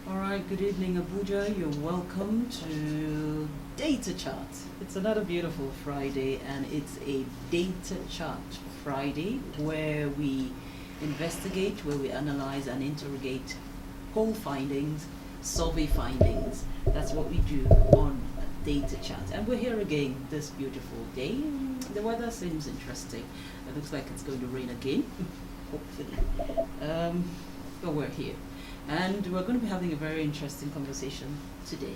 All right, good evening, Abuja. You're welcome to Data Chart. It's another beautiful Friday, and it's a Data Chart Friday where we investigate, where we analyze and interrogate poll findings, survey findings. That's what we do on Data Chart. And we're here again this beautiful day. The weather seems interesting. It looks like it's going to rain again, hopefully. But we're here. And we're going to be having a very interesting conversation today.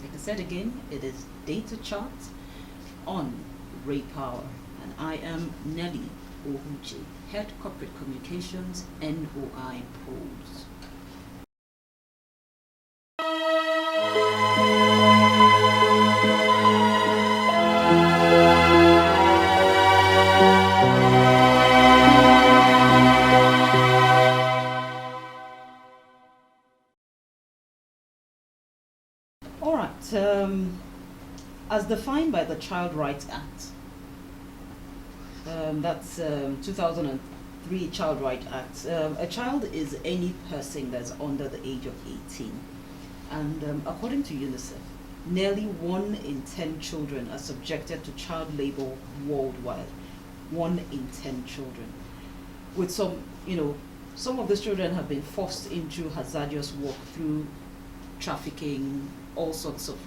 Like I said again, it is Data Chart on Ray Power. And I am Nelly Ohuche, Head Corporate Communications, NOI Polls. All right, as defined by the Child Rights Act, that's 2003 Child Rights Act. A child is any person that's under the age of 18. And according to UNICEF, nearly 1 in 10 children are subjected to child labor worldwide. 1 in 10 children. With some of these children have been forced into hazardous work through trafficking, all sorts of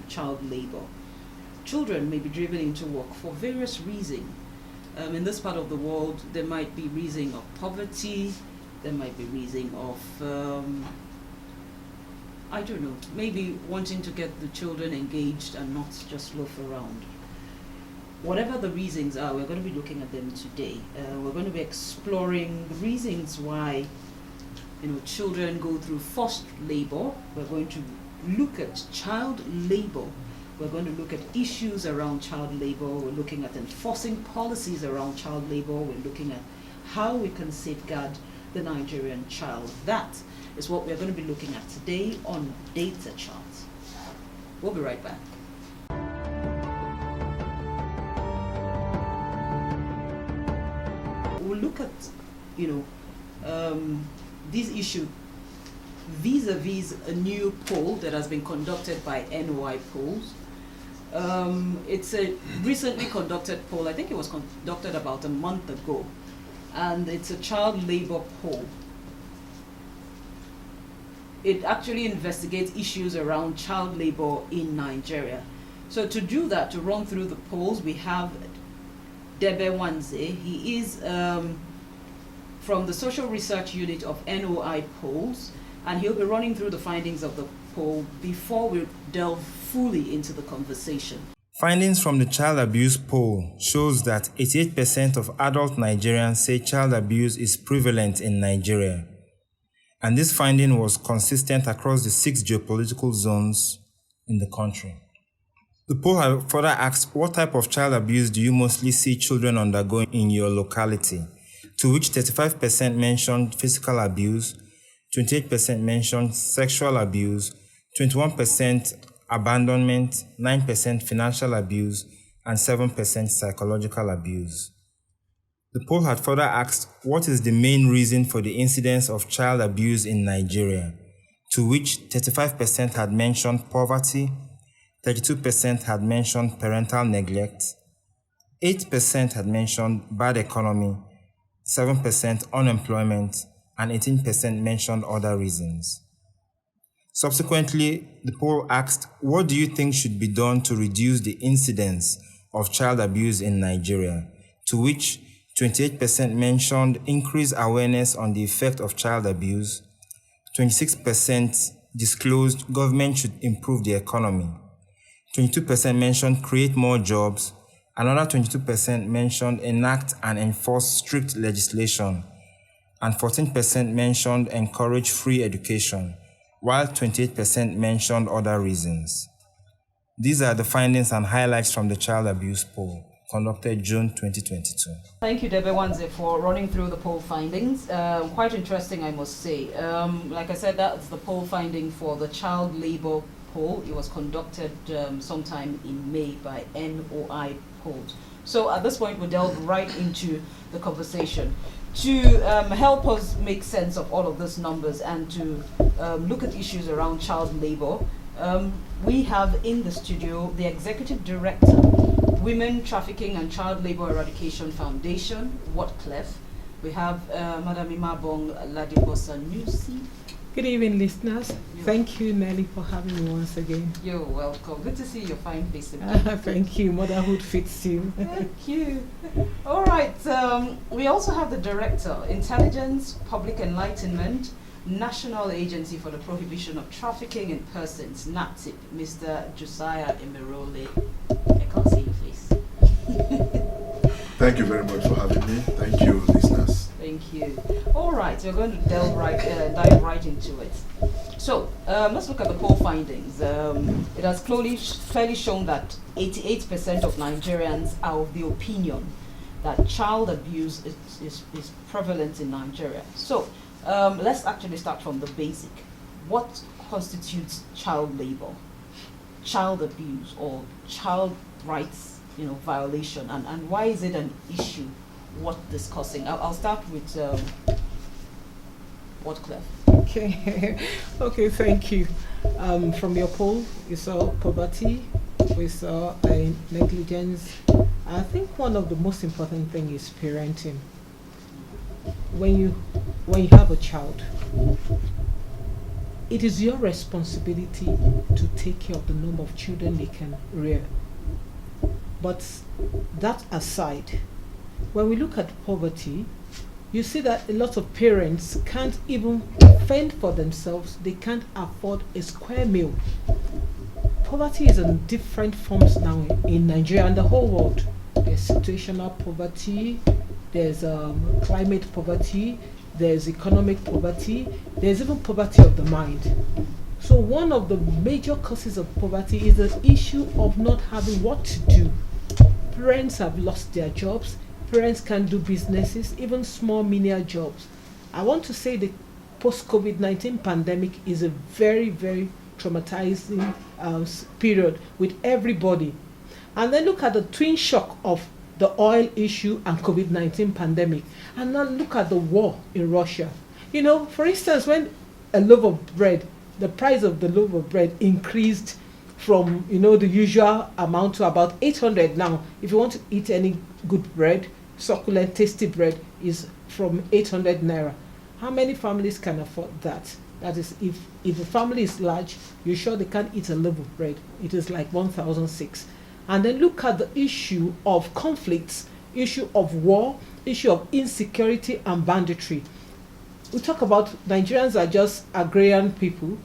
child labor. Children may be driven into work for various reasons. In this part of the world, there might be reason of poverty, there might be reason of, I don't know, maybe wanting to get the children engaged and not just loaf around. Whatever the reasons are, we're going to be looking at them today. We're going to be exploring the reasons why children go through forced labor. We're going to look at child labor. We're going to look at issues around child labor. We're looking at enforcing policies around child labor. We're looking at how we can safeguard the Nigerian child. That is what we're going to be looking at today on Data Chart. We'll be right back. We'll look at, this issue vis-a-vis a new poll that has been conducted by NOI Polls. It's a recently conducted poll. I think it was conducted about a month ago, and it's a child labor poll. It actually investigates issues around child labor in Nigeria. So to do that, to run through the polls, we have Debe Wanze. He is from the Social Research Unit of NOI Polls, and he'll be running through the findings of the poll before we delve fully into the conversation. Findings from the child abuse poll shows that 88% of adult Nigerians say child abuse is prevalent in Nigeria. And this finding was consistent across the 6 geopolitical zones in the country. The poll further asked, what type of child abuse do you mostly see children undergoing in your locality? To which 35% mentioned physical abuse, 28% mentioned sexual abuse, 21% abandonment, 9% financial abuse, and 7% psychological abuse. The poll had further asked, what is the main reason for the incidence of child abuse in Nigeria? To which 35% had mentioned poverty, 32% had mentioned parental neglect, 8% had mentioned bad economy, 7% unemployment, and 18% mentioned other reasons. Subsequently, the poll asked, what do you think should be done to reduce the incidence of child abuse in Nigeria? To which 28% mentioned increased awareness on the effect of child abuse, 26% disclosed government should improve the economy, 22% mentioned create more jobs, another 22% mentioned enact and enforce strict legislation, and 14% mentioned encourage free education, while 28% mentioned other reasons. These are the findings and highlights from the child abuse poll conducted June 2022. Thank you, Debe Wanze, for running through the poll findings. Quite interesting, I must say. Like I said, that's the poll finding for the child labor poll. It was conducted sometime in May by NOI Polls. So at this point, we'll delve right into the conversation. To help us make sense of all of these numbers and to look at issues around child labor, we have in the studio the Executive Director, Women Trafficking and Child Labor Eradication Foundation, Whatclef. We have Madam Imabong Ladibosa Nusi. Good evening, listeners. Thank you, Nelly, for having me once again. You're welcome. Good to see your fine face. Thank you. Motherhood fits you. Thank you. All right. We also have the Director, Intelligence, Public Enlightenment, National Agency for the Prohibition of Trafficking in Persons, NATIP, Mr. Josiah Emerole. I can't see your face. Thank you very much for having me. Thank you, listeners. Thank you. All right, we're going to dive right into it. So let's look at the poll findings. It has clearly shown that 88% of Nigerians are of the opinion that child abuse is prevalent in Nigeria. So let's actually start from the basic. What constitutes child labor, child abuse, or child rights violation, and why is it an issue worth discussing? I'll start with Whatclef. Okay. Okay, thank you. From your poll, you saw poverty, we saw negligence. I think one of the most important thing is parenting. When you have a child, it is your responsibility to take care of the number of children they can rear. But that aside, when we look at poverty, you see that a lot of parents can't even fend for themselves. They can't afford a square meal. Poverty is in different forms now in Nigeria and the whole world. There's situational poverty, there's climate poverty, there's economic poverty, there's even poverty of the mind. So one of the major causes of poverty is the issue of not having what to do. Parents have lost their jobs. Parents can't do businesses, even small menial jobs. I want to say the post-COVID-19 pandemic is a very, very traumatizing period with everybody. And then look at the twin shock of the oil issue and COVID-19 pandemic. And now look at the war in Russia. For instance, when a loaf of bread, the price of the loaf of bread increased from the usual amount to about 800 now. If you want to eat any good bread, succulent, tasty bread, is from 800 naira. How many families can afford that? That is, if a family is large, you're sure they can't eat a loaf of bread. It is like 1,006. And then look at the issue of conflicts, issue of war, issue of insecurity and banditry. We talk about Nigerians are just agrarian people.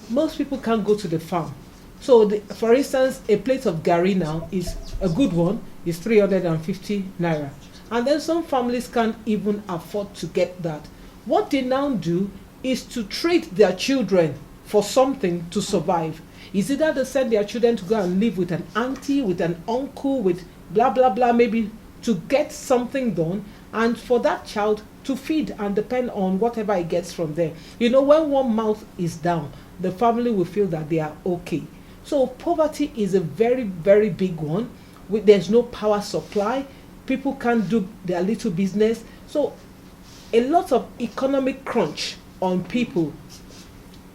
Most people can't go to the farm. So, for instance, a plate of gari now is a good one, is 350 naira. And then some families can't even afford to get that. What they now do is to trade their children for something to survive. Is either they send their children to go and live with an auntie, with an uncle, with blah, blah, blah, maybe to get something done, and for that child to feed and depend on whatever it gets from there. When one mouth is down, the family will feel that they are okay. So poverty is a very, very big one. There's no power supply. People can't do their little business. So a lot of economic crunch on people.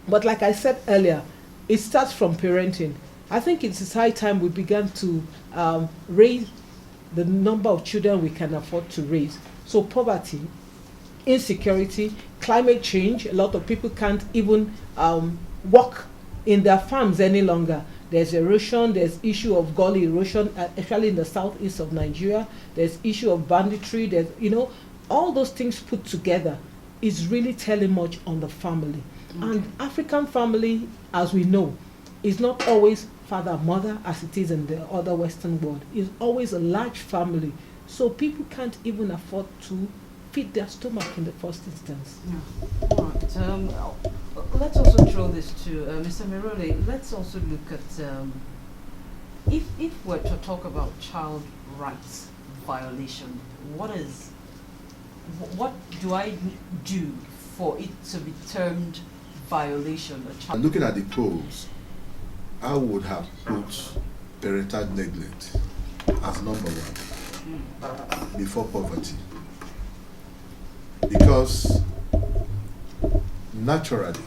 But like I said earlier, it starts from parenting. I think it's high time we began to raise the number of children we can afford to raise. So poverty, insecurity, climate change, a lot of people can't even work in their farms any longer. There's erosion, there's issue of gully erosion, especially in the southeast of Nigeria. There's issue of banditry, there's, all those things put together is really telling much on the family. Okay. And African family, as we know, is not always father, mother, as it is in the other Western world. It's always a large family. So people can't even afford to feed their stomach in the first instance. Yeah. All right. Let's also throw this to Mr. Merole. Let's also look at if we're to talk about child rights violation, what do I do for it to be termed violation? Looking at the polls, I would have put parental neglect as number one before poverty. Because naturally,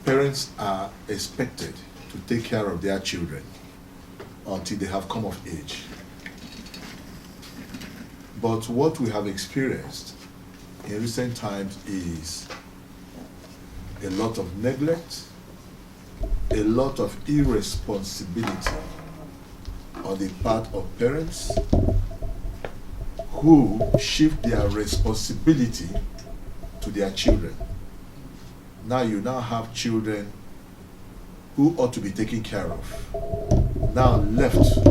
parents are expected to take care of their children until they have come of age. But what we have experienced in recent times is a lot of neglect, a lot of irresponsibility on the part of parents who shift their responsibility to their children. Now you now have children who ought to be taken care of, now left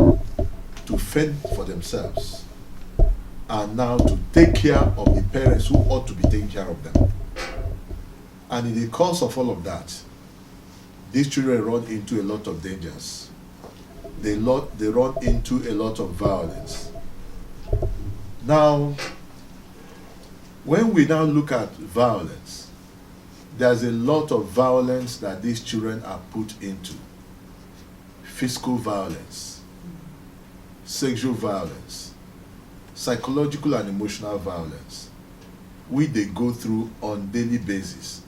to fend for themselves, and now to take care of the parents who ought to be taking care of them. And in the course of all of that, these children run into a lot of dangers. They run into a lot of violence. Now, when we now look at violence, there's a lot of violence that these children are put into. Physical violence, sexual violence, psychological and emotional violence, which they go through on a daily basis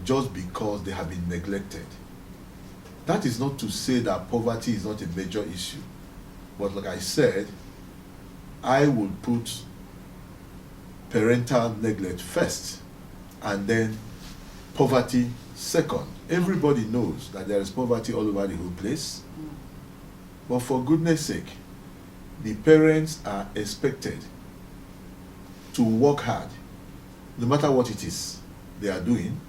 just because they have been neglected. That is not to say that poverty is not a major issue. But like I said, I would put parental neglect first and then poverty second. Everybody knows that there is poverty all over the whole place. But for goodness sake, the parents are expected to work hard, no matter what it is they are doing,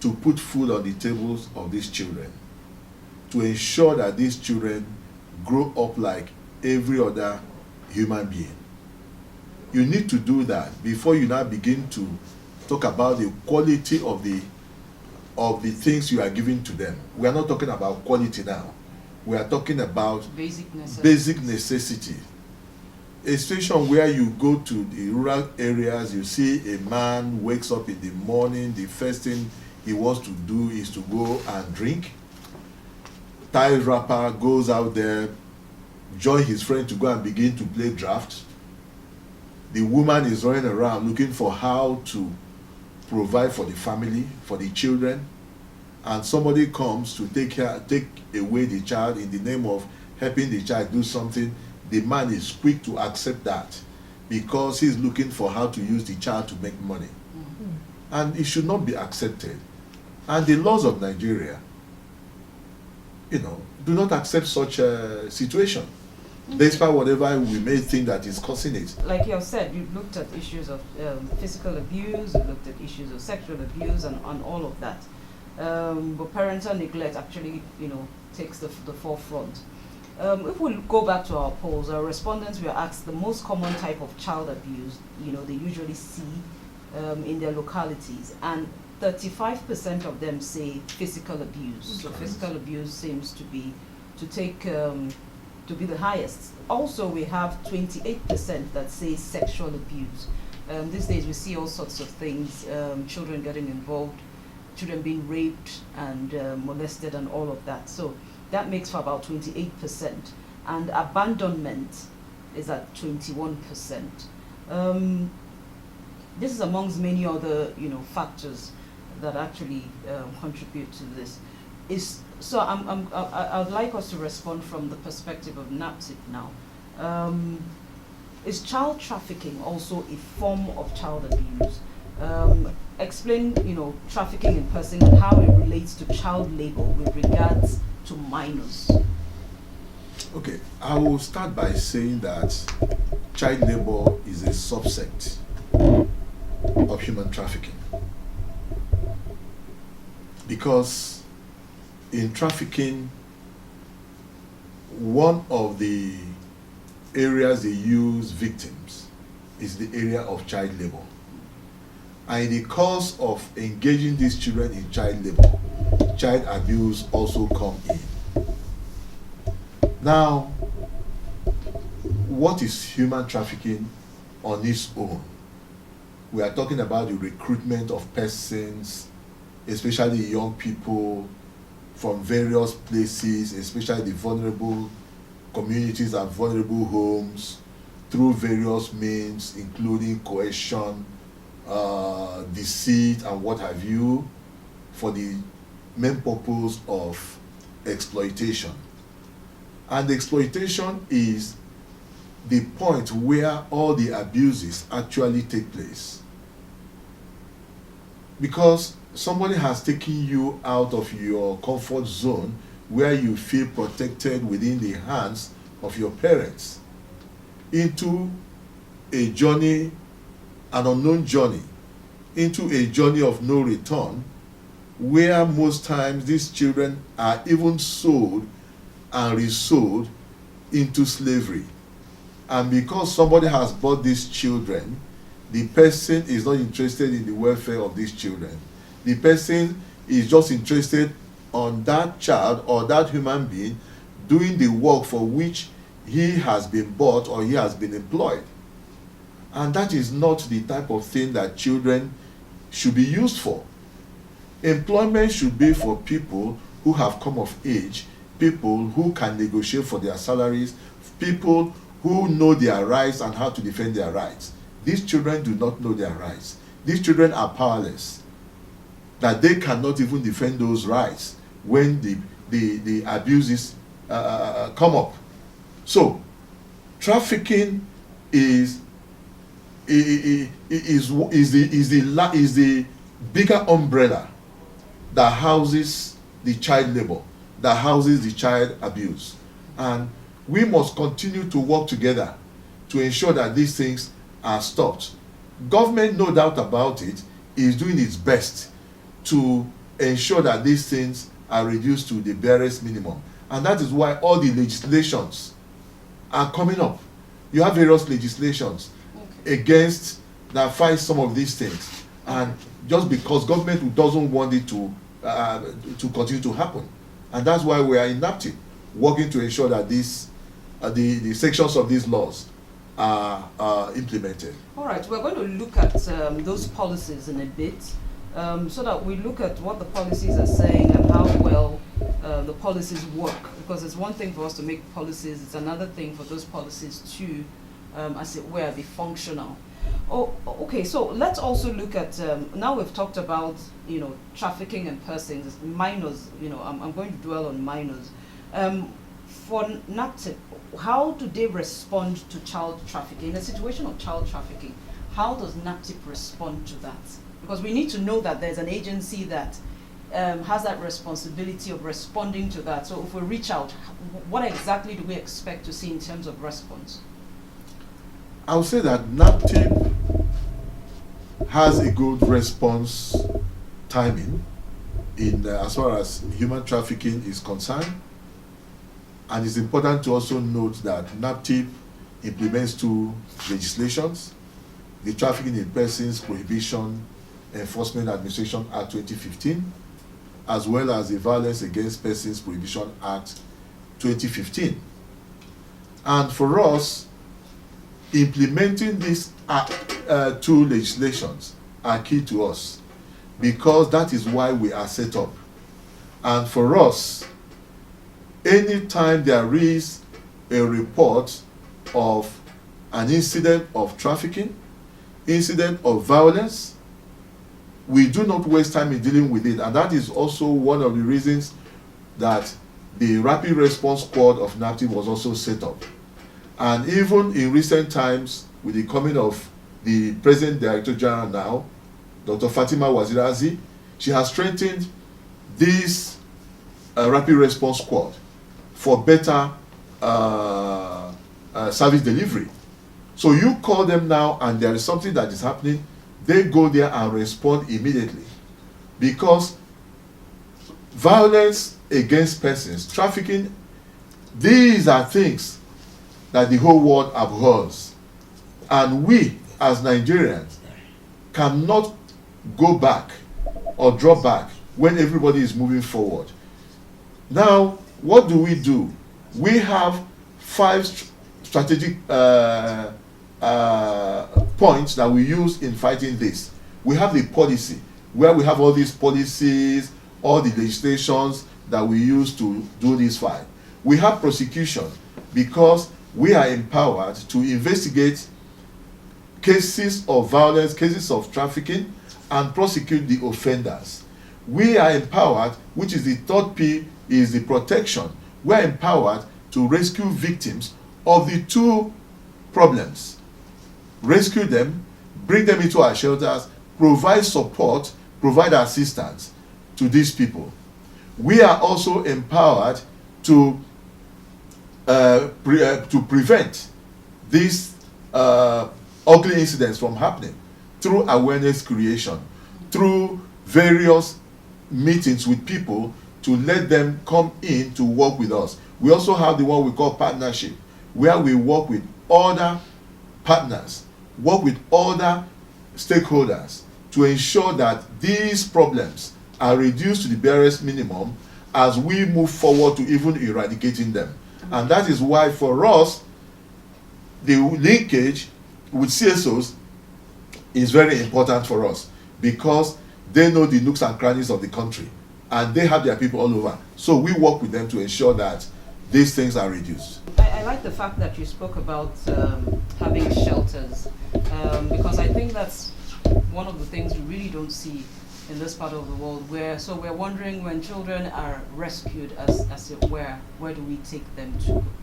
to put food on the tables of these children, to ensure that these children grow up like every other human being. You need to do that before you now begin to talk about the quality of the things you are giving to them. We are not talking about quality now. We are talking about Basic necessity. A situation where you go to the rural areas, you see a man wakes up in the morning, the first thing he wants to do is to go and drink. Tie wrapper, goes out there, join his friend to go and begin to play draft. The woman is running around looking for how to provide for the family, for the children, and somebody comes to take away the child in the name of helping the child do something. The man is quick to accept that because he's looking for how to use the child to make money. And it should not be accepted. And the laws of Nigeria, do not accept such a situation, despite whatever we may think that is causing it. Like you have said, you've looked at issues of physical abuse, you've looked at issues of sexual abuse and all of that. But parental neglect actually, takes the forefront. If we go back to our polls, our respondents were asked the most common type of child abuse, they usually see in their localities, and 35% of them say physical abuse. So physical abuse seems to be the highest. Also, we have 28% that say sexual abuse. These days we see all sorts of things, children getting involved, children being raped and molested and all of that. So that makes for about 28%. And abandonment is at 21%. This is amongst many other, factors that actually contribute to this. I'd like us to respond from the perspective of NAPSIP now. Is child trafficking also a form of child abuse? Explain, trafficking in person and how it relates to child labor with regards to minors. Okay, I will start by saying that child labor is a subset of human trafficking. Because in trafficking, one of the areas they use victims is the area of child labor. And in the course of engaging these children in child labor, child abuse also come in. Now, what is human trafficking on its own? We are talking about the recruitment of persons, especially young people from various places, especially the vulnerable communities and vulnerable homes, through various means, including coercion, deceit, and what have you, for the main purpose of exploitation. And exploitation is the point where all the abuses actually take place. Because somebody has taken you out of your comfort zone where you feel protected within the hands of your parents into a journey, an unknown journey, into a journey of no return, where most times these children are even sold and resold into slavery. And because somebody has bought these children, the person is not interested in the welfare of these children. The person is just interested on that child or that human being doing the work for which he has been bought or he has been employed. And that is not the type of thing that children should be used for. Employment should be for people who have come of age, people who can negotiate for their salaries, people who know their rights and how to defend their rights. These children do not know their rights. These children are powerless, that they cannot even defend those rights when the abuses come up. So, trafficking is the bigger umbrella that houses the child labor, that houses the child abuse. And we must continue to work together to ensure that these things are stopped. Government, no doubt about it, is doing its best to ensure that these things are reduced to the barest minimum. And that is why all the legislations are coming up. You have various legislations against that fight some of these things. And just because government doesn't want it to continue to happen. And that's why we are in NAPTIP, working to ensure that these the sections of these laws are implemented. All right, we're going to look at those policies in a bit, so that we look at what the policies are saying and how well the policies work. Because it's one thing for us to make policies, it's another thing for those policies to, as it were, be functional. Oh, okay, so let's also look at, now we've talked about, trafficking and persons, minors, I'm going to dwell on minors. For NAPTIP, how do they respond to child trafficking? In a situation of child trafficking, how does NAPTIP respond to that? Because we need to know that there's an agency that has that responsibility of responding to that. So if we reach out, what exactly do we expect to see in terms of response? I would say that NAPTIP has a good response timing in as far as human trafficking is concerned. And it's important to also note that NAPTIP implements two legislations: the Trafficking in Persons Prohibition Enforcement Administration Act 2015, as well as the Violence Against Persons Prohibition Act 2015. And for us, implementing these two legislations are key to us, because that is why we are set up. And for us, anytime there is a report of an incident of trafficking, incident of violence, we do not waste time in dealing with it. And that is also one of the reasons that the Rapid Response Squad of NAPTIP was also set up. And even in recent times, with the coming of the President Director General now, Dr. Fatima Wazirazi, she has strengthened this Rapid Response Squad for better service delivery. So you call them now and there is something that is happening, they go there and respond immediately. Because violence against persons, trafficking, these are things that the whole world abhors. And we, as Nigerians, cannot go back or draw back when everybody is moving forward. Now, what do? We have 5 strategic points that we use in fighting this. We have the policy, where we have all these policies, all the legislations that we use to do this fight. We have prosecution, because we are empowered to investigate cases of violence, cases of trafficking, and prosecute the offenders. We are empowered, which is the third P, is the protection. We are empowered to rescue victims of the two problems. Rescue them, bring them into our shelters, provide support, provide assistance to these people. We are also empowered to prevent these ugly incidents from happening through awareness creation, through various meetings with people to let them come in to work with us. We also have the one we call partnership, where we work with other partners, work with other stakeholders to ensure that these problems are reduced to the barest minimum as we move forward to even eradicating them. And that is why for us, the linkage with CSOs is very important for us, because they know the nooks and crannies of the country and they have their people all over. So we work with them to ensure that these things are reduced. I like the fact that you spoke about having shelters, because I think that's one of the things we really don't see in this part of the world. So we're wondering, when children are rescued, as it were, where do we take them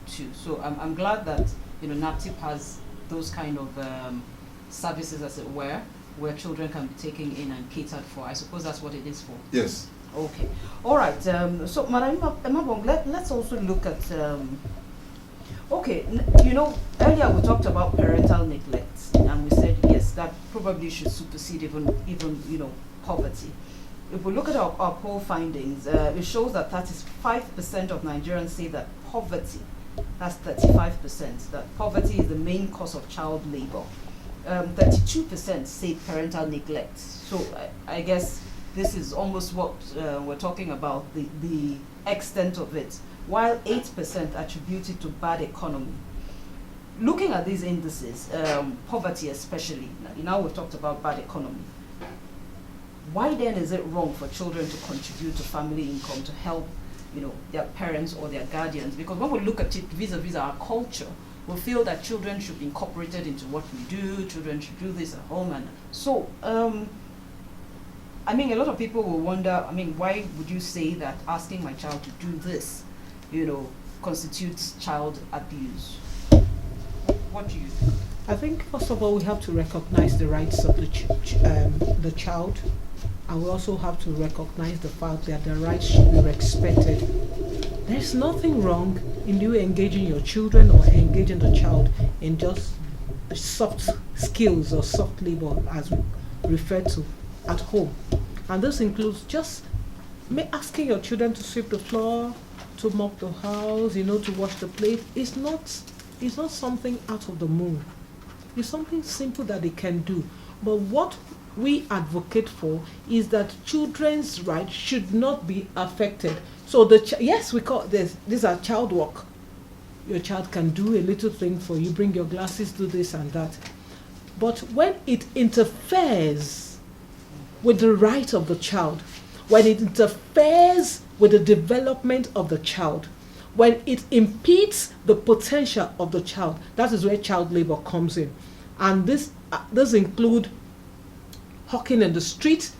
to? So I'm glad that NAPTIP has those kind of services, as it were, where children can be taken in and catered for. I suppose that's what it is for. Yes. Okay. All right. So, Madam Emabong, let's also look at. Okay. Earlier we talked about parental neglect, and we said yes, that probably should supersede even poverty. If we look at our poll findings, it shows that 35% of Nigerians say that poverty. That's 35%. That poverty is the main cause of child labor. 32% say parental neglect. So I guess this is almost what we're talking about, the extent of it, while 8% attribute it to bad economy. Looking at these indices, poverty especially, now we've talked about bad economy, why then is it wrong for children to contribute to family income to help their parents or their guardians? Because when we look at it vis-a-vis our culture, we feel that children should be incorporated into what we do, children should do this at home. And so, a lot of people will wonder, why would you say that asking my child to do this, constitutes child abuse? What do you think? I think, first of all, we have to recognize the rights of the child, and we also have to recognize the fact that the rights should be respected. There's nothing wrong in you engaging your children or engaging the child in just soft skills or soft labor, as we refer to, at home. And this includes just asking your children to sweep the floor, to mop the house, to wash the plate. It's not something out of the moon. It's something simple that they can do. But what we advocate for is that children's rights should not be affected. So yes, we call these are child work. Your child can do a little thing for you, bring your glasses, do this and that. But when it interferes with the right of the child, when it interferes with the development of the child, when it impedes the potential of the child, that is where child labor comes in. And this include hawking in the street.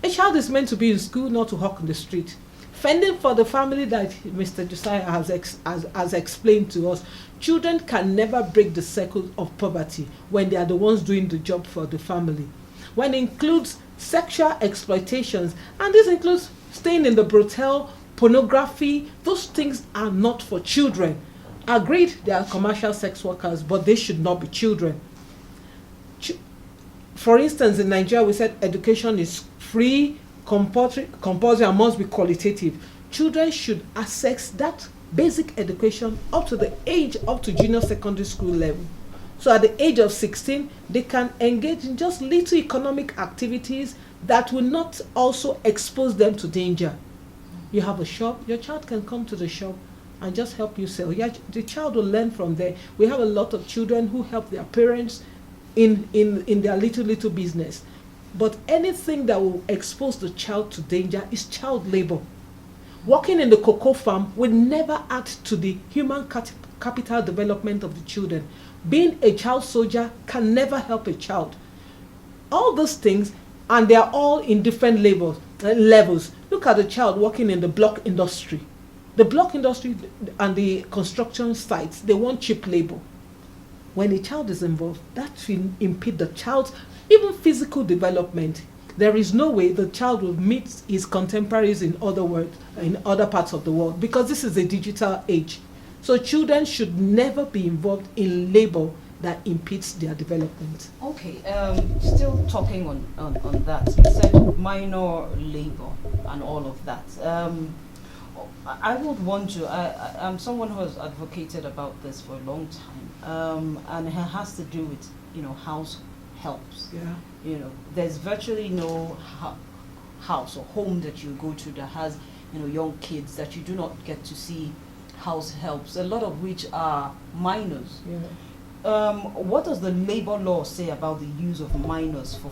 A child is meant to be in school, not to hawk in the street. Fending for the family, that Mr. Josiah has explained to us. Children can never break the circle of poverty when they are the ones doing the job for the family. When it includes sexual exploitations, and this includes staying in the brothel, pornography, those things are not for children. Agreed, they are commercial sex workers, but they should not be children. For instance, in Nigeria, we said education is free, compulsory, and must be qualitative. Children should access that basic education up to junior secondary school level. So at the age of 16, they can engage in just little economic activities that will not also expose them to danger. You have a shop, your child can come to the shop and just help you sell. The child will learn from there. We have a lot of children who help their parents in their little business. But anything that will expose the child to danger is child labor. Working in the cocoa farm will never add to the human capital development of the children. Being a child soldier can never help a child. All those things, and they are all in different levels. Look at the child working in the block industry. The block industry and the construction sites, they want cheap labor. When a child is involved, that will impede the child's even physical development. There is no way the child will meet his contemporaries in other parts of the world, because this is a digital age. So children should never be involved in labor that impedes their development. Okay, still talking on that, you said minor labor and all of that. I would want to, I'm someone who has advocated about this for a long time, and it has to do with, house helps. Yeah. There's virtually no house or home that you go to that has, young kids that you do not get to see house helps, a lot of which are minors. Yeah. What does the labor law say about the use of minors for,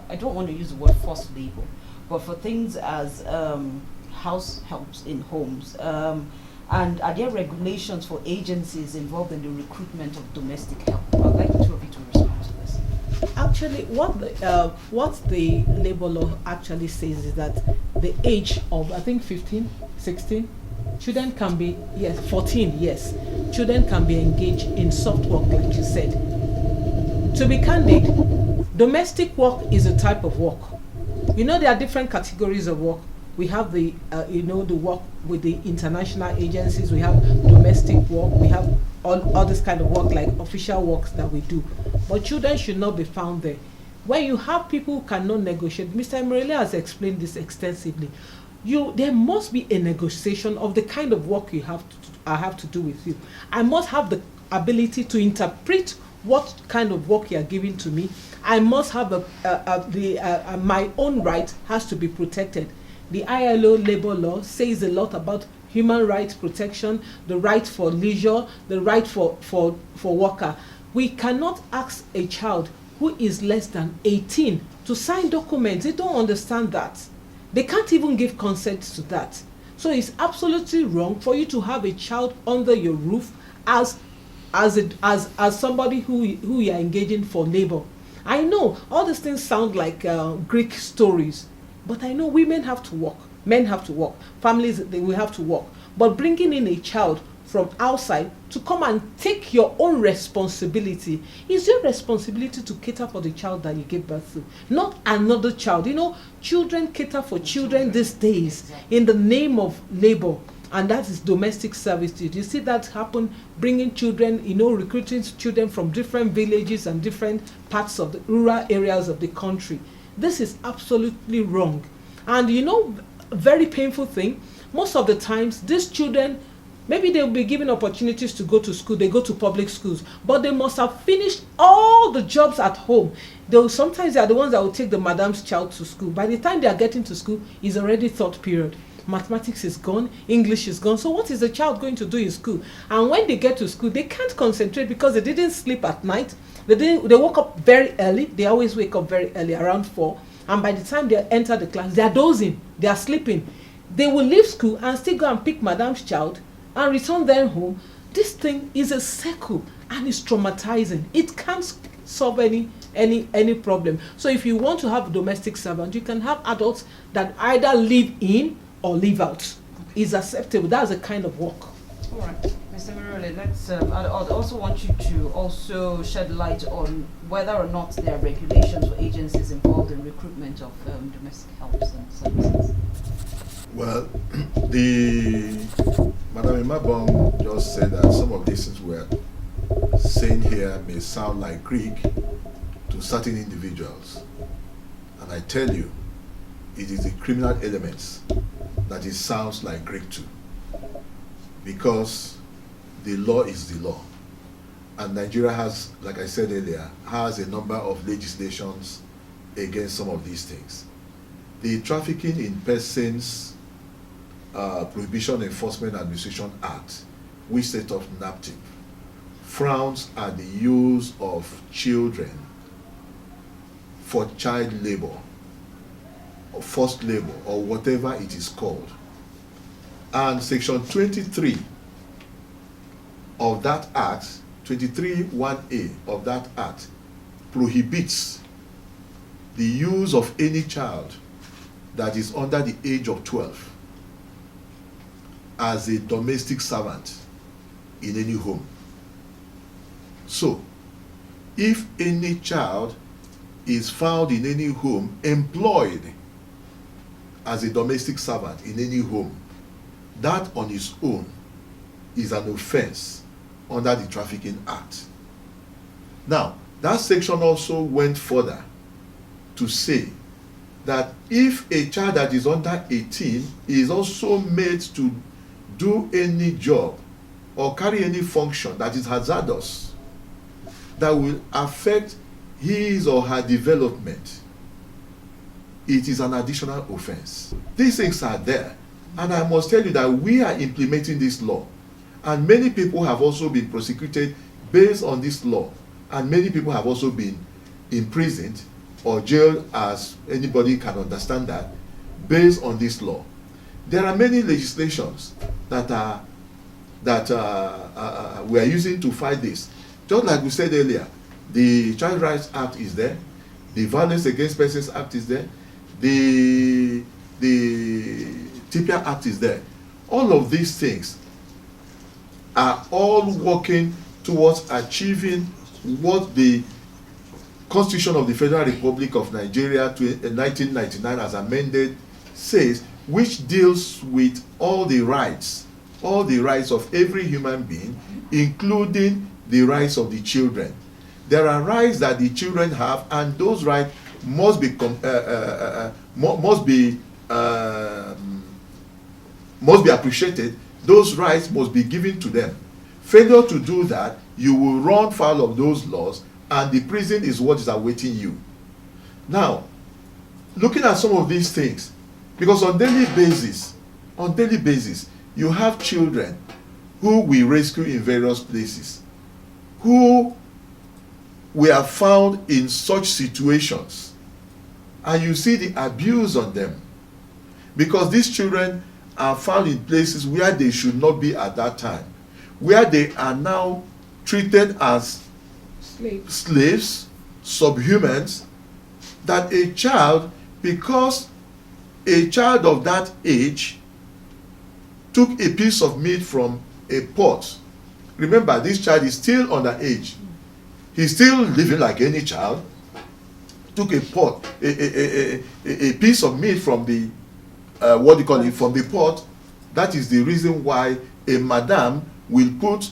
I don't want to use the word forced labor, but for things as house helps in homes? And are there regulations for agencies involved in the recruitment of domestic help? I'd like the two of you to respond to this. Actually, what the labor law actually says is that the age of, I think, 15, 16, children can be, 14, yes. Children can be engaged in soft work, like you said. To be candid, domestic work is a type of work. There are different categories of work. We have the work with the international agencies. We have domestic work. We have all this kind of work, like official works that we do. But children should not be found there. When you have people who cannot negotiate, Mr. Emirele has explained this extensively. There must be a negotiation of the kind of work I have to do with you. I must have the ability to interpret what kind of work you are giving to me. I must have my own right has to be protected. The ILO labor law says a lot about human rights protection, the right for leisure, the right for worker. We cannot ask a child who is less than 18 to sign documents. They don't understand that. They can't even give consent to that. So it's absolutely wrong for you to have a child under your roof as somebody who you are engaging for labor. I know all these things sound like Greek stories, but I know women have to work, men have to work, families, they will have to work. But bringing in a child from outside to come and take your own responsibility, is your responsibility to cater for the child that you gave birth to, not another child. Children cater for children these days in the name of labor, and that is domestic servitude. You see that happen, bringing children, recruiting children from different villages and different parts of the rural areas of the country. This is absolutely wrong. And very painful thing, most of the times these children, maybe they'll be given opportunities to go to school, they go to public schools, but they must have finished all the jobs at home. Sometimes they are the ones that will take the madam's child to school. By the time they are getting to school, it's already third period. Mathematics is gone, English is gone. So what is the child going to do in school? And when they get to school, they can't concentrate because they didn't sleep at night. They woke up very early. They always wake up very early, around 4. And by the time they enter the class, they are dozing, they are sleeping. They will leave school and still go and pick madam's child and return them home. This thing is a circle and it's traumatizing. It can't solve any problem. So if you want to have a domestic servant, you can have adults that either live in or live out. Is acceptable. That's a kind of work. All right, Mr. Mirole, let's. I also want you to also shed light on whether or not there are regulations for agencies involved in recruitment of domestic helps and services. Well, Madam Imabong just said that some of these things we're saying here may sound like Greek to certain individuals. And I tell you, it is the criminal elements that it sounds like Greek to. Because the law is the law. And Nigeria has, like I said earlier, has a number of legislations against some of these things. The Trafficking in Persons Prohibition Enforcement Administration Act, which set up NAPTIP, frowns at the use of children for child labor or forced labor or whatever it is called. And Section 23 of that act, 23(1)(a) of that act, prohibits the use of any child that is under the age of 12 as a domestic servant in any home. So, if any child is found in any home employed as a domestic servant in any home, that on its own is an offense under the Trafficking Act. Now, that section also went further to say that if a child that is under 18 is also made to do any job or carry any function that is hazardous, that will affect his or her development, it is an additional offense. These things are there, and I must tell you that we are implementing this law, and many people have also been prosecuted based on this law, and many people have also been imprisoned or jailed, as anybody can understand that, based on this law. There are many legislations that we are using to fight this. Just like we said earlier, the Child Rights Act is there, the Violence Against Persons Act is there, the TPIA Act is there. All of these things are all working towards achieving what the Constitution of the Federal Republic of Nigeria 1999 as amended says, which deals with all the rights of every human being, including the rights of the children. There are rights that the children have, and those rights must be appreciated. Those rights must be given to them. Failure to do that, you will run foul of those laws, and the prison is what is awaiting you. Now, looking at some of these things, because on daily basis, you have children who we rescue in various places, who we are found in such situations, and you see the abuse on them, because these children are found in places where they should not be at that time, where they are now treated as slaves, subhumans, that a child, because a child of that age took a piece of meat from a pot. Remember, this child is still underage. He's still living like any child. Took a pot, a piece of meat from the from the pot. That is the reason why a madam will put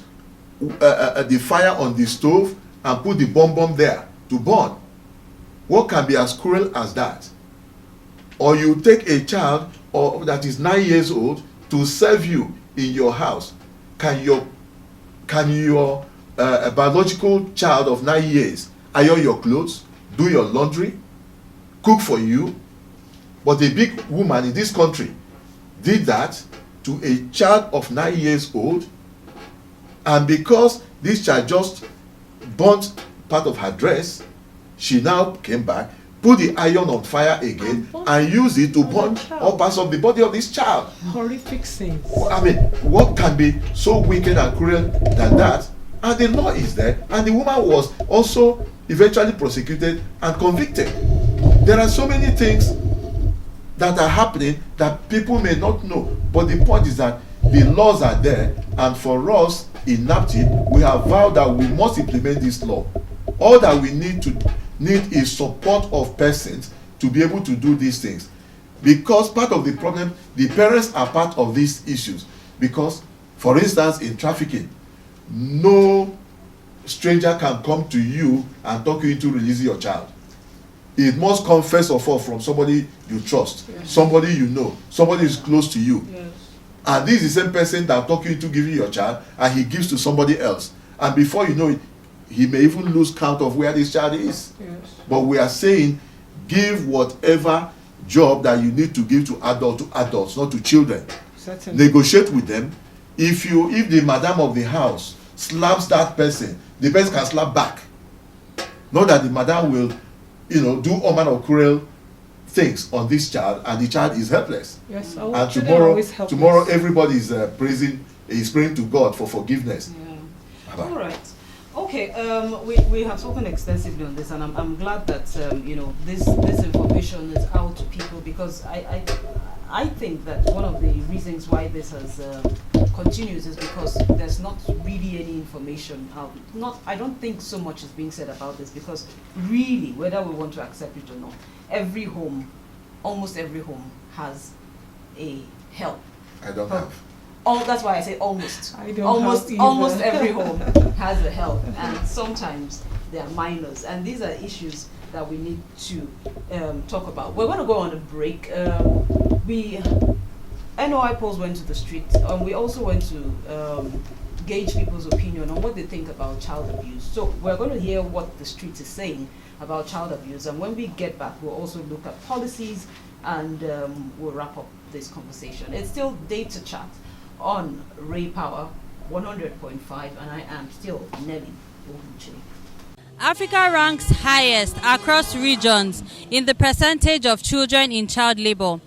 the fire on the stove and put the bomb there to burn. What can be as cruel as that? Or you take a child that is 9 years old to serve you in your house. Can your biological child of 9 years iron your clothes, do your laundry, cook for you? But a big woman in this country did that to a child of 9 years old, and because this child just burnt part of her dress, she now came back, put the iron on fire again, and used it to burn all parts of the body of this child. Horrific scenes. I mean, what can be so wicked and cruel than that? And the law is there, and the woman was also eventually prosecuted and convicted. There are so many things that are happening that people may not know, but the point is that the laws are there, and for us in NAPTIP, we have vowed that we must implement this law. All that we need is support of persons to be able to do these things, because part of the problem, the parents are part of these issues. Because, for instance, in trafficking, no stranger can come to you and talk you into releasing your child. It must come first of all from somebody you trust, yes, somebody you know, somebody who is close to you. Yes. And this is the same person that talk you into giving your child, and he gives to somebody else. And before you know it, he may even lose count of where this child is. Yes. But we are saying, give whatever job that you need to give to adults, not to children. Certainly. Negotiate with them. If the madam of the house slaps that person, the person can slap back. Not that the madam will, do all manner of cruel things on this child, and the child is helpless. Yes. And tomorrow everybody is praying to God for forgiveness. Yeah. Bye-bye. All right. Okay. We have spoken extensively on this, and I'm glad that this information is out to people, because I think that one of the reasons why this has continues is because there's not really any information out. I don't think so much is being said about this, because really, whether we want to accept it or not, almost every home has a help. I don't have. That's why I say almost. I don't almost have either. almost every home has a help, and sometimes they are minors, and these are issues that we need to talk about. We're going to go on a break. NOI polls went to the street. We also went to gauge people's opinion on what they think about child abuse. So we're going to hear what the street is saying about child abuse, and when we get back, we'll also look at policies, and we'll wrap up this conversation. It's still Data Chat on Ray Power 100.5, and I am still Nelly Ohuche. Africa ranks highest across regions in the percentage of children in child labor.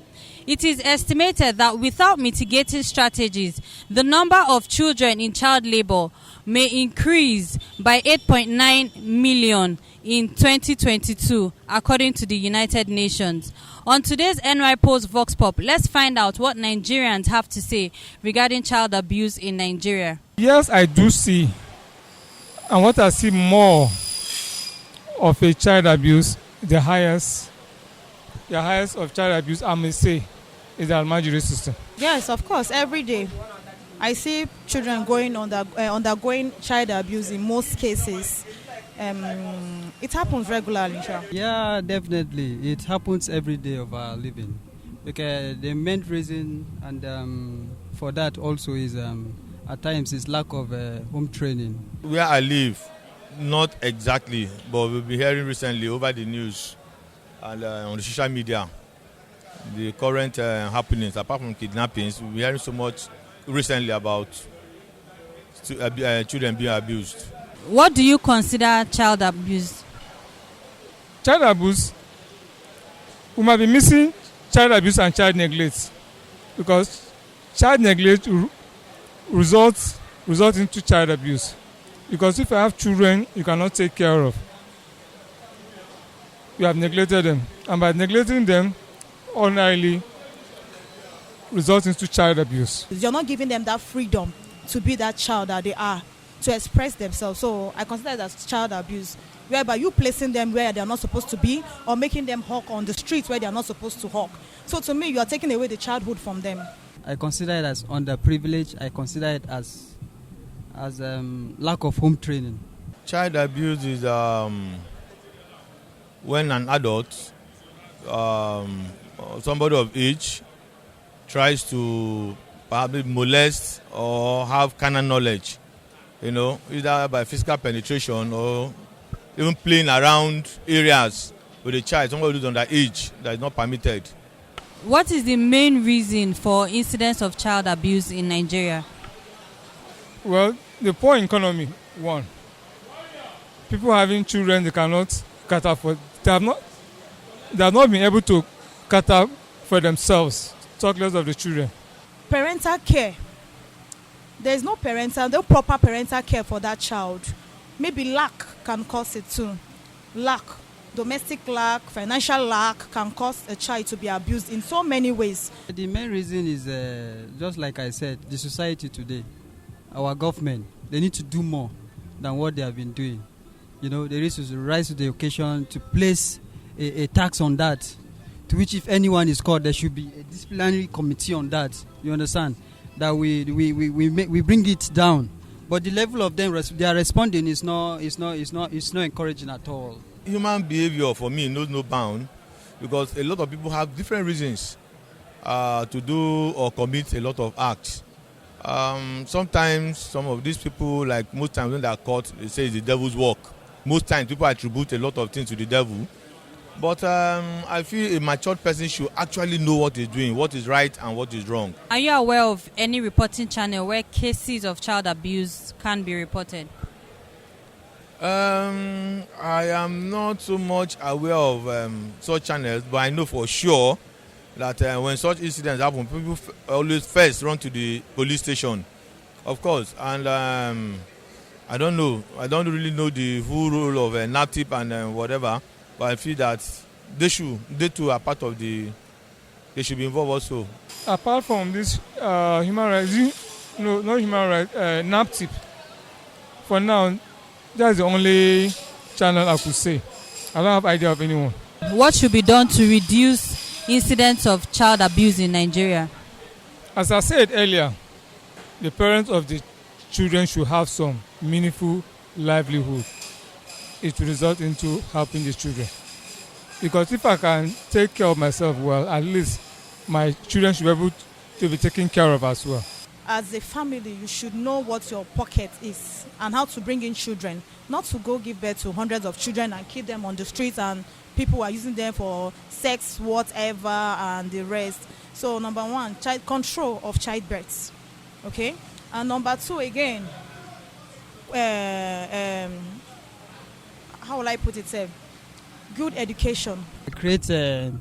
It is estimated that without mitigating strategies, the number of children in child labor may increase by 8.9 million in 2022, according to the United Nations. On today's NY Post Vox Pop, let's find out what Nigerians have to say regarding child abuse in Nigeria. Yes, I do see. And what I see more of a child abuse, the highest of child abuse, I may say, is the Almajiri system. Yes, of course, every day. I see children undergoing child abuse in most cases. It happens regularly, sure. Yeah, definitely. It happens every day of our living. Because the main reason and for that also is at times is lack of home training. Where I live, not exactly, but we've been hearing recently over the news and on the social media, the current happenings, apart from kidnappings, we're hearing so much recently about children being abused. What do you consider child abuse? Child abuse, we might be missing child abuse and child neglect, because child neglect results into child abuse. Because if you have children you cannot take care of, you have neglected them, and by neglecting them, ordinarily results into child abuse. You're not giving them that freedom to be that child that they are, to express themselves. So I consider it as child abuse, whereby you placing them where they're not supposed to be, or making them hawk on the streets where they're not supposed to hawk. So to me, you are taking away the childhood from them. I consider it as underprivileged. I consider it as lack of home training. Child abuse is when an adult, somebody of age, tries to probably molest or have carnal knowledge, either by physical penetration or even playing around areas with a child, somebody who's underage, that is not permitted. What is the main reason for incidents of child abuse in Nigeria? Well, the poor economy, one. People having children they cannot cater for. They have not been able to cater for themselves, talk less of the children. Parental care. There's no proper parental care for that child. Maybe lack can cause it too. Lack, domestic lack, financial lack can cause a child to be abused in so many ways. The main reason is, just like I said, the society today, our government, they need to do more than what they have been doing. There is to rise to the occasion to place a tax on that, to which if anyone is caught, there should be a disciplinary committee on that. You understand? That we bring it down. But the level of them they are responding is not encouraging at all. Human behavior for me knows no bound, because a lot of people have different reasons to do or commit a lot of acts. Sometimes some of these people, like most times when they are caught, they say it's the devil's work. Most times people attribute a lot of things to the devil. But I feel a matured person should actually know what he's doing, what is right and what is wrong. Are you aware of any reporting channel where cases of child abuse can be reported? I am not so much aware of such channels, but I know for sure that when such incidents happen, people always first run to the police station, of course. And I don't know. I don't really know the full role of NAPTIP and whatever, but I feel that they too are part of the. They should be involved also. Apart from this human rights, no, not human rights, NAPTIP. For now, that's the only channel I could say. I don't have idea of anyone. What should be done to reduce incidents of child abuse in Nigeria? As I said earlier, the parents of the children should have some meaningful livelihood. It will result into helping the children. Because if I can take care of myself well, at least my children should be able to be taken care of as well. As a family, you should know what your pocket is and how to bring in children, not to go give birth to hundreds of children and keep them on the streets and people are using them for sex, whatever, and the rest. So number one, child control of childbirth, okay? And number two, again, how will I put it, sir? Good education. Create a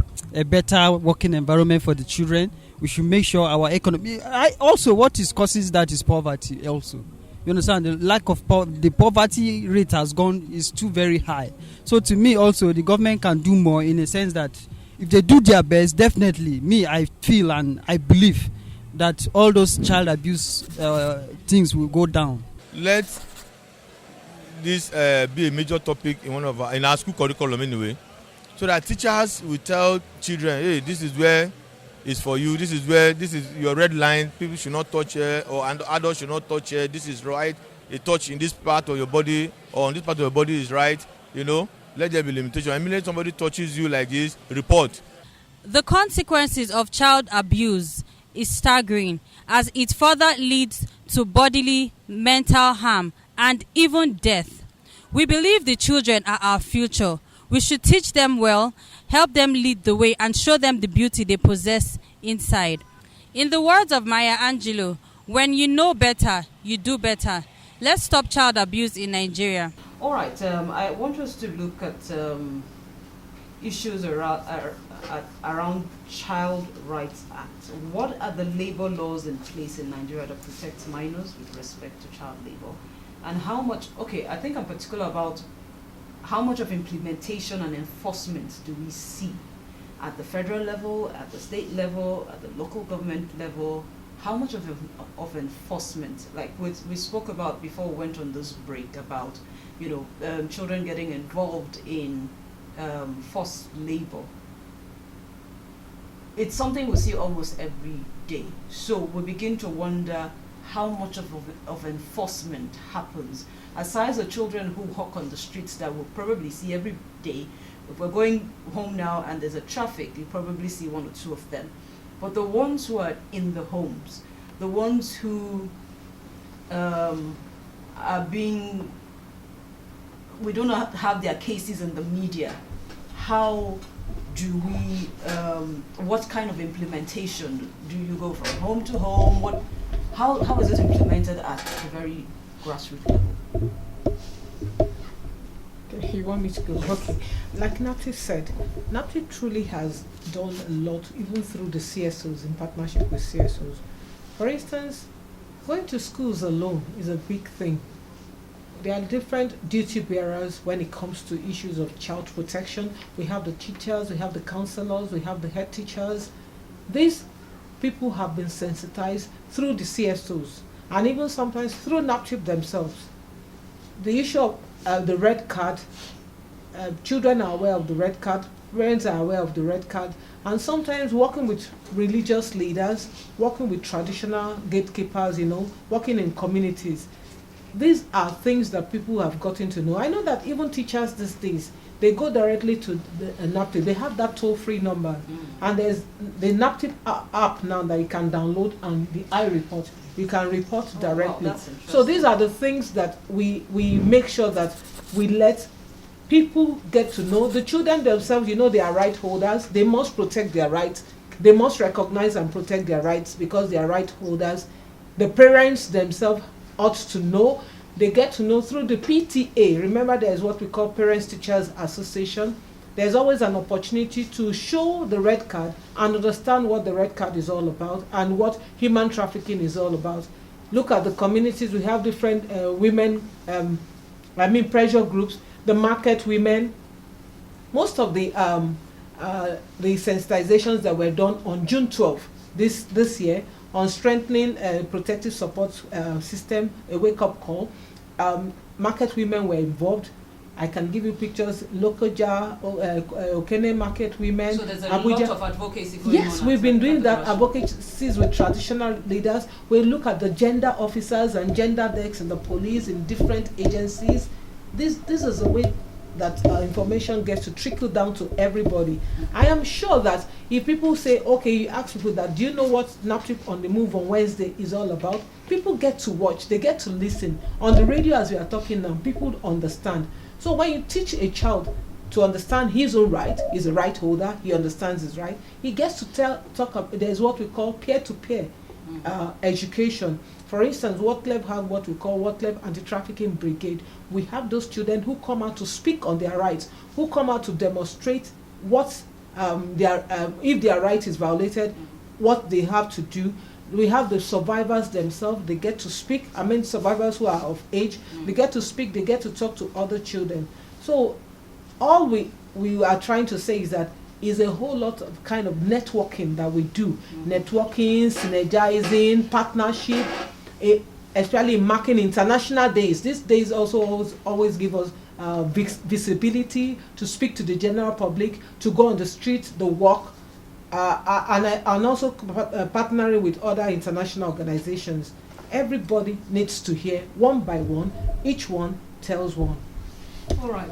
better working environment for the children. We should make sure our economy. Also, what is causes that is poverty. Also, you understand the lack of the poverty rate is too very high. So to me, also the government can do more in a sense that if they do their best, definitely I feel and I believe that all those child abuse things will go down. Let this be a major topic in in our school curriculum anyway, so that teachers will tell children, hey, this is where it's for you, this is your red line, people should not touch here, or adults should not touch here, this is right, a touch in this part of your body or on this part of your body is right, let there be limitation. I mean, if somebody touches you like this, report. The consequences of child abuse is staggering, as it further leads to bodily, mental harm, and even death. We believe the children are our future. We should teach them well, help them lead the way, and show them the beauty they possess inside. In the words of Maya Angelou, when you know better, you do better. Let's stop child abuse in Nigeria. All right, I want us to look at issues around Child Rights Act. What are the labor laws in place in Nigeria that protect minors with respect to child labor? And how much, I think I'm particular about how much of implementation and enforcement do we see at the federal level, at the state level, at the local government level? How much of enforcement? Like we spoke about before we went on this break about, children getting involved in forced labor. It's something we see almost every day. So we begin to wonder how much of enforcement happens. Aside the children who hawk on the streets that we'll probably see every day, if we're going home now and there's a traffic, you probably see one or two of them. But the ones who are in the homes, the ones who are being, we don't have their cases in the media, how do we, what kind of implementation? Do you go from home to home? How is it implemented at the very grassroots level? You want me to go? Okay. Like Nati said, Nati truly has done a lot, even through the CSOs, in partnership with CSOs. For instance, going to schools alone is a big thing. There are different duty bearers when it comes to issues of child protection. We have the teachers, we have the counselors, we have the head teachers. These people have been sensitized through the CSOs and even sometimes through NAPTIP themselves. The issue of the red card, children are aware of the red card, parents are aware of the red card, and sometimes working with religious leaders, working with traditional gatekeepers, working in communities. These are things that people have gotten to know. I know that even teachers these days, they go directly to the NAPTIP. They have that toll-free number. And there's the NAPTIP app now that you can download, and the iReport. You can report directly. Wow, so these are the things that we make sure that we let people get to know. The children themselves, they are right holders. They must protect their rights. They must recognize and protect their rights because they are right holders. The parents themselves ought to know. They get to know through the PTA. Remember, there is what we call Parents Teachers Association. There's always an opportunity to show the red card and understand what the red card is all about and what human trafficking is all about. look at the communities. We have different women, pressure groups, the market women. Most of the sensitizations that were done on June 12th this year on strengthening protective support system, a wake-up call. Market women were involved. I can give you pictures. Lokoja, Okene market women. So there's a Abuja. lot of advocacy going on. Yes, we've been doing that advocacies with traditional leaders. We look at the gender officers and gender decks in the police in different agencies. This is a way that information gets to trickle down to everybody. I am sure that if people say, okay, you ask people that, do you know what NAPTIP on the Move on Wednesday is all about? People get to watch, they get to listen. On the radio as we are talking now, people understand. So when you teach a child to understand his own right, he's a right holder, he understands his right, he gets to there's what we call peer-to-peer education. For instance, Wortleb have what we call Wortleb Anti-Trafficking Brigade. We have those children who come out to speak on their rights, who come out to demonstrate what if their right is violated, what they have to do. We have the survivors themselves, they get to speak. Survivors who are of age, they get to speak, they get to talk to other children. So all we are trying to say is that is a whole lot of kind of networking that we do. Networking, synergizing, partnership, especially marking international days. These days also always give us visibility to speak to the general public, to go on the street, the walk, and also partnering with other international organizations. Everybody needs to hear one by one. Each one tells one. All right.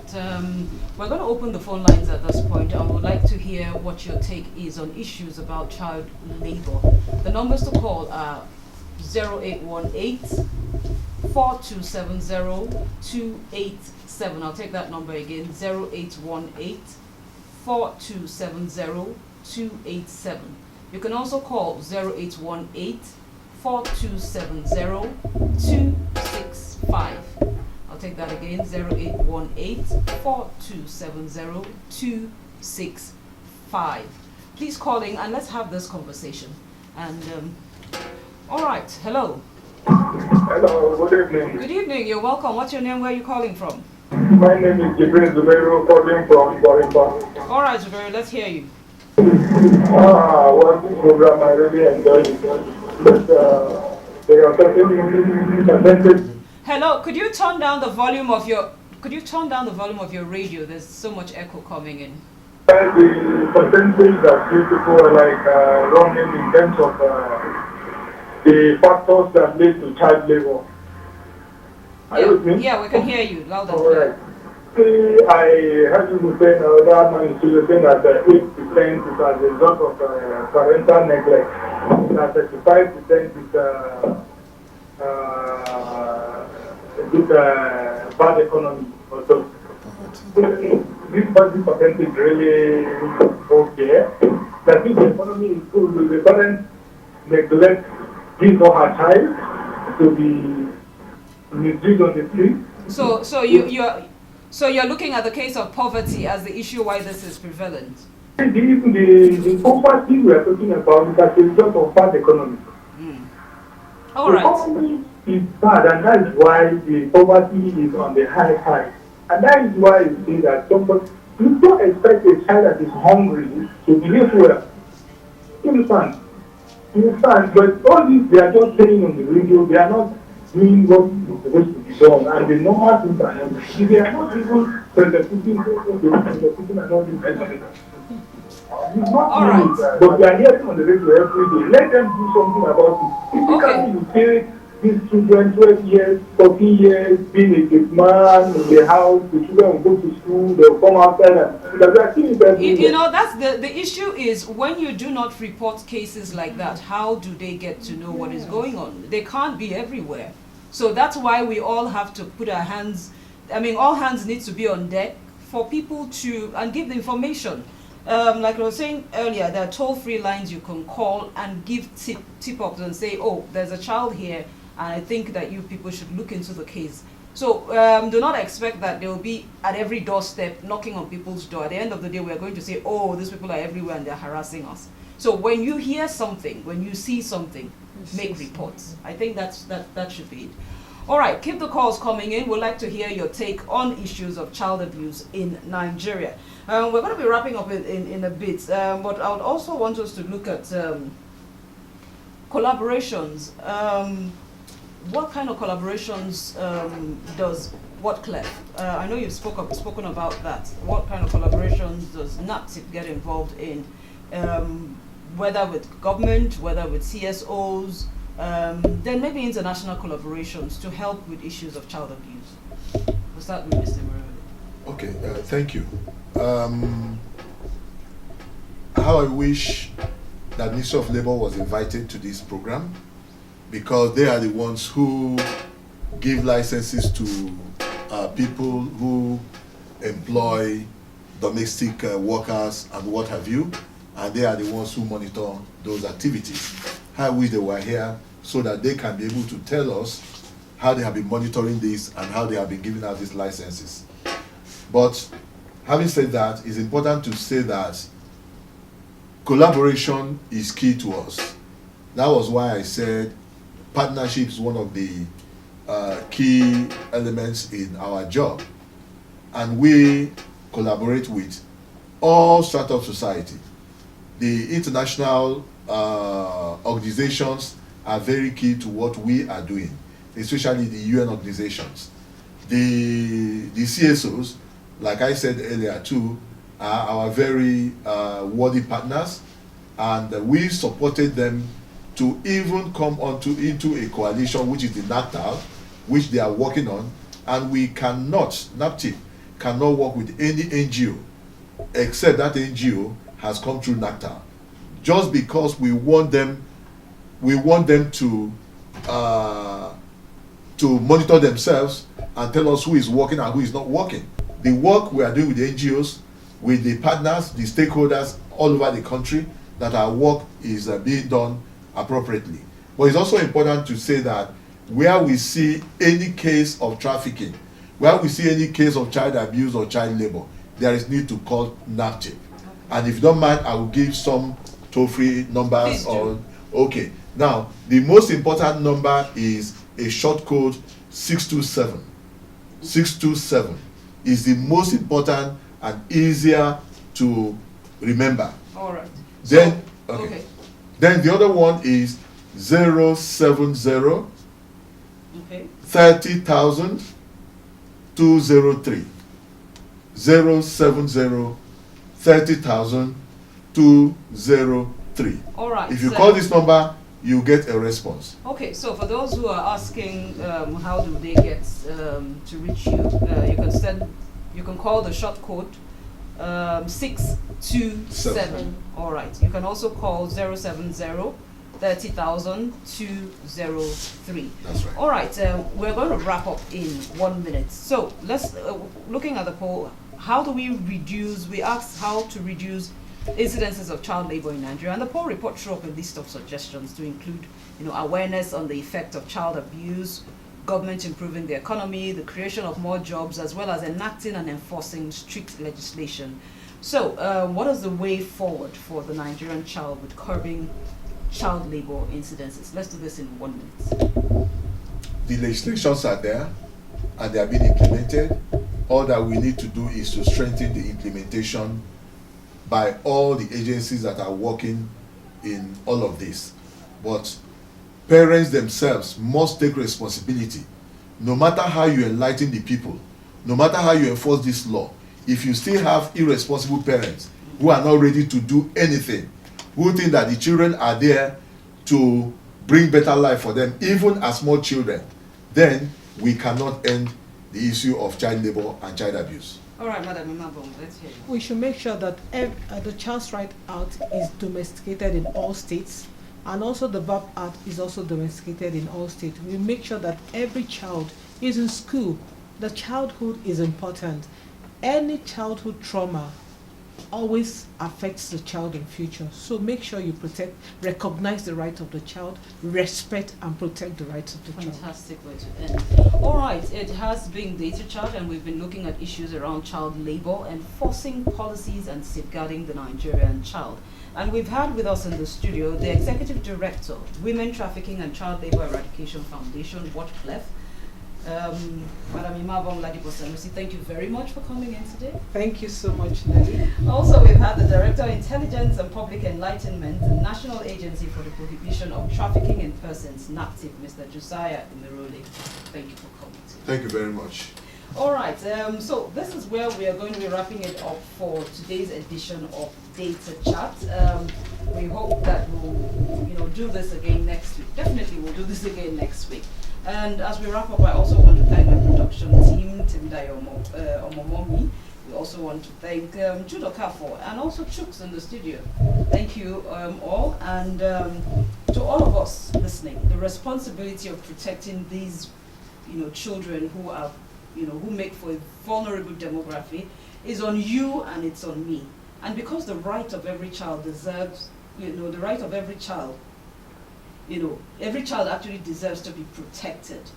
We're going to open the phone lines at this point. I would like to hear what your take is on issues about child labor. The numbers to call are 0818 4270 287. I'll take that number again, 0818 4270 287. You can also call 0818 4270 265. I'll take that again, 0818 4270 265. Please call in and let's have this conversation. And all right, hello. Hello, good evening. Good evening, you're welcome. What's your name? Where are you calling from? My name is Jibril Zubairu, calling from Boripa. All right, Zubairu, let's hear you. Well, this program I really enjoyed it. But there are certain percentage. Hello, could you turn down the volume of your radio? There's so much echo coming in. The percentage that you people are like running in terms of the factors that lead to child labor. Are you with me? Yeah, we can hear you loud and All clear. right. See, I heard you say that man is saying that 8% is as a result of parental neglect. That 35% is a bit bad economy also. This percent is really okay. That if the economy is good, will the parent neglect his or her child to be misused on the street? So you're looking at the case of poverty as the issue why this is prevalent. The poverty we are talking about is as a result of bad economy. All the right. economy is bad, and that is why the poverty is on the high side. And that is why you see that somebody, you don't expect a child that is hungry to behave well. You understand? But all this, they are just saying on the radio, they are not doing what is supposed to be done. And the normal things are not. They are not even prosecuting and all this. All right. But we are hearing on the radio every day. Let them do something about it. Okay. You say these children, 12 years, 14 years, being a big man in the house, the children will go to school, they'll come outside and you know, that's the issue is when you do not report cases like that, how do they get to know what is going on? They can't be everywhere. So that's why we all have to put our hands, all hands need to be on deck for people to, and give the information. Like I was saying earlier, there are toll-free lines you can call and give tip-ups and say, oh, there's a child here, and I think that you people should look into the case. So do not expect that they will be at every doorstep knocking on people's door. At the end of the day, we are going to say, oh, these people are everywhere and they're harassing us. So when you hear something, when you see something, make reports. I think that should be it. All right, keep the calls coming in. We'd like to hear your take on issues of child abuse in Nigeria. We're going to be wrapping up in a bit, but I would also want us to look at collaborations. What kind of collaborations does Clef? I know you've spoken about that. What kind of collaborations does NAPTIP get involved in? Whether with government, whether with CSOs, then maybe international collaborations to help with issues of child abuse. We'll start with Mr. Murray. Okay, thank you. How I wish that Ministry of Labour was invited to this program, because they are the ones who give licenses to people who employ domestic workers and what have you, and they are the ones who monitor those activities. I wish they were here so that they can be able to tell us how they have been monitoring this and how they have been giving out these licenses. But having said that, it's important to say that collaboration is key to us. That was why I said partnership is one of the key elements in our job. And we collaborate with all strata of society. The international organizations are very key to what we are doing, especially the UN organizations. The CSOs, like I said earlier too, are our very worthy partners, and we supported them to even come into a coalition, which is the NACTAL, which they are working on, and we cannot, NAPTIP cannot work with any NGO except that NGO has come through NACTAL, just because we want them to monitor themselves and tell us who is working and who is not working. The work we are doing with the NGOs, with the partners, the stakeholders all over the country, that our work is being done appropriately. But it's also important to say that where we see any case of trafficking, where we see any case of child abuse or child labor, there is need to call NAPTIP. And if you don't mind, I will give some toll-free numbers. Okay. Now, the most important number is a short code 627. 627 is the most important and easier to remember. All right. Then, okay. Then the other one is 070 30,000 203. 070 30,000 203. All right. If you call this number, you get a response. Okay, so for those who are asking how do they get to reach you, you can call the short code 627. All right. You can also call 070 30,000 203. That's right. All right. We're going to wrap up in 1 minute. So let's looking at the poll. How do we reduce? We asked how to reduce incidences of child labor in Nigeria, and the poll report threw up a list of suggestions to include, awareness on the effect of child abuse, government improving the economy, the creation of more jobs, as well as enacting and enforcing strict legislation. So, what is the way forward for the Nigerian child with curbing child labor incidences? Let's do this in 1 minute. The legislations are there, and they are being implemented. All that we need to do is to strengthen the implementation by all the agencies that are working in all of this. But parents themselves must take responsibility. No matter how you enlighten the people, no matter how you enforce this law, if you still have irresponsible parents who are not ready to do anything, who think that the children are there to bring better life for them, even as small children, then we cannot end the issue of child labor and child abuse. All right, Madam Imabong, let's hear you. We should make sure that the Child's Right Act is domesticated in all states, and also the VAP Act is also domesticated in all states. We make sure that every child is in school. The childhood is important. Any childhood trauma always affects the child in future. So make sure you recognize the right of the child, respect and protect the rights of the child. Fantastic way to end. All right, it has been Data Charge, and we've been looking at issues around child labor, enforcing policies and safeguarding the Nigerian child. And we've had with us in the studio the Executive Director, Women Trafficking and Child Labour Eradication Foundation, WatchClef, Madam Imabong Ladipo-Sanusi. Thank you very much for coming in today. Thank you so much, Nelly. Also, we've had the Director of Intelligence and Public Enlightenment, the National Agency for the Prohibition of Trafficking in Persons, NAPTIP, Mr. Josiah Imirole. Thank you for coming today. Thank you very much. All right, so this is where we are going to be wrapping it up for today's edition of Data Chat. We hope that we'll, do this again next week. Definitely, we'll do this again next week. And as we wrap up, I also want to thank my production team, Timdayo Omomomi. We also want to thank Judo Kafo and also Chooks in the studio. Thank you all, and to all of us listening, the responsibility of protecting these, children who are, who make for a vulnerable demography is on you and it's on me. And because the right of every child deserves, the right of every child, every child actually deserves to be protected.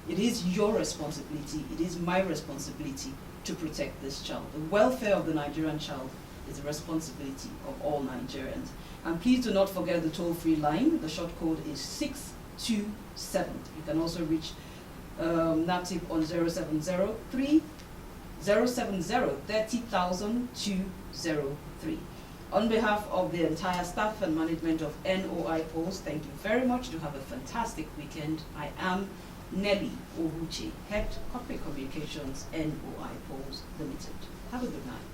It is your responsibility, it is my responsibility to protect this child. The welfare of the Nigerian child is the responsibility of all Nigerians. And please do not forget the toll-free line. The short code is 627. You can also reach NAPTIP on 0703 30203. On behalf of the entire staff and management of NOI Polls, thank you very much. Do have a fantastic weekend. I am Nelly Ohuche, Head Corporate Communications, NOI Polls Limited. Have a good night.